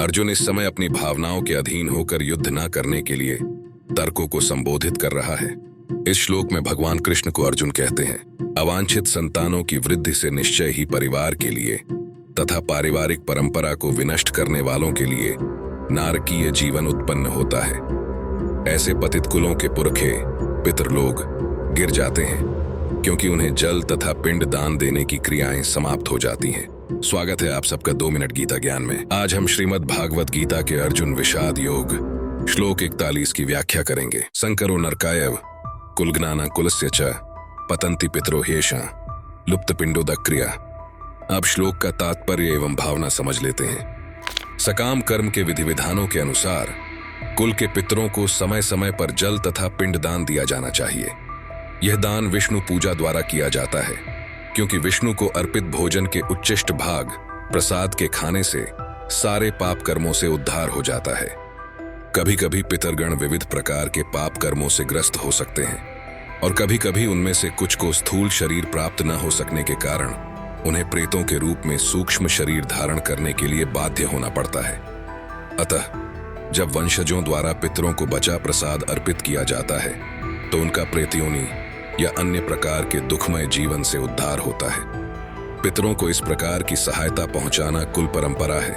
अर्जुन इस समय अपनी भावनाओं के अधीन होकर युद्ध न करने के लिए तर्कों को संबोधित कर रहा है। इस श्लोक में भगवान कृष्ण को अर्जुन कहते हैं, अवांछित संतानों की वृद्धि से निश्चय ही परिवार के लिए तथा पारिवारिक परंपरा को विनष्ट करने वालों के लिए नारकीय जीवन उत्पन्न होता है। ऐसे पतित कुलों के पुरखे पितृलोग गिर जाते हैं क्योंकि उन्हें जल तथा पिंड दान देने की क्रियाएं समाप्त हो जाती हैं। स्वागत है आप सबका 2 मिनट गीता ज्ञान में। आज हम श्रीमद् भागवत गीता के अर्जुन विषाद योग श्लोक 41 की व्याख्या करेंगे। संकरो नरकायव कुलग्नाना कुलस्य च पतंति पितरो हेषा लुप्त पिंडोदक क्रिया। अब श्लोक का तात्पर्य एवं भावना समझ लेते हैं। सकाम कर्म के विधि विधानों के अनुसार कुल के पितरों को समय समय पर जल तथा पिंड दान दिया जाना चाहिए। यह दान विष्णु पूजा द्वारा किया जाता है क्योंकि विष्णु को अर्पित भोजन के उच्चिष्ट भाग प्रसाद के खाने से सारे पाप कर्मों से उद्धार हो जाता है। कभी कभी पितरगण विविध प्रकार के पाप कर्मों से ग्रस्त हो सकते हैं और कभी कभी उनमें से कुछ को स्थूल शरीर प्राप्त न हो सकने के कारण उन्हें प्रेतों के रूप में सूक्ष्म शरीर धारण करने के लिए बाध्य होना पड़ता है। अतः जब वंशजों द्वारा पितरों को बचा प्रसाद अर्पित किया जाता है तो उनका प्रेतयोनि या अन्य प्रकार के दुखमय जीवन से उद्धार होता है। पितरों को इस प्रकार की सहायता पहुंचाना कुल परंपरा है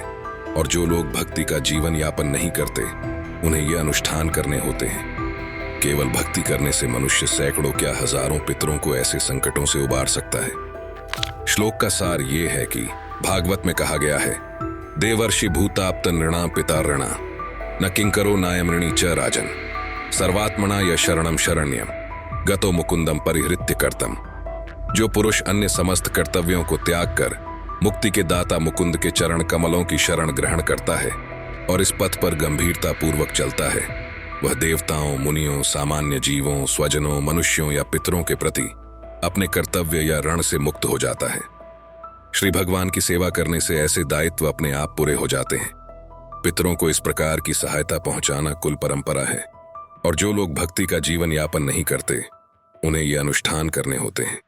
और जो लोग भक्ति का जीवन यापन नहीं करते उन्हें ये अनुष्ठान करने होते हैं। केवल भक्ति करने से मनुष्य सैकड़ों क्या हजारों पितरों को ऐसे संकटों से उबार सकता है। श्लोक का सार ये है कि भागवत में कहा गया है, देवर्षि भूताप्त नृणाम पिता ऋणा न किंकरो नायमृणी च राजन सर्वात्मना या शरणम शरण्यम गतो मुकुंदम परिहृत्य कर्तम। जो पुरुष अन्य समस्त कर्तव्यों को त्याग कर मुक्ति के दाता मुकुंद के चरण कमलों की शरण ग्रहण करता है और इस पथ पर गंभीरता पूर्वक चलता है, वह देवताओं, मुनियों, सामान्य जीवों, स्वजनों, मनुष्यों या पितरों के प्रति अपने कर्तव्य या ऋण से मुक्त हो जाता है। श्री भगवान की सेवा करने से ऐसे दायित्व अपने आप पूरे हो जाते हैं। पितरों को इस प्रकार की सहायता पहुंचाना कुल परंपरा है और जो लोग भक्ति का जीवन यापन नहीं करते उन्हें ये अनुष्ठान करने होते हैं।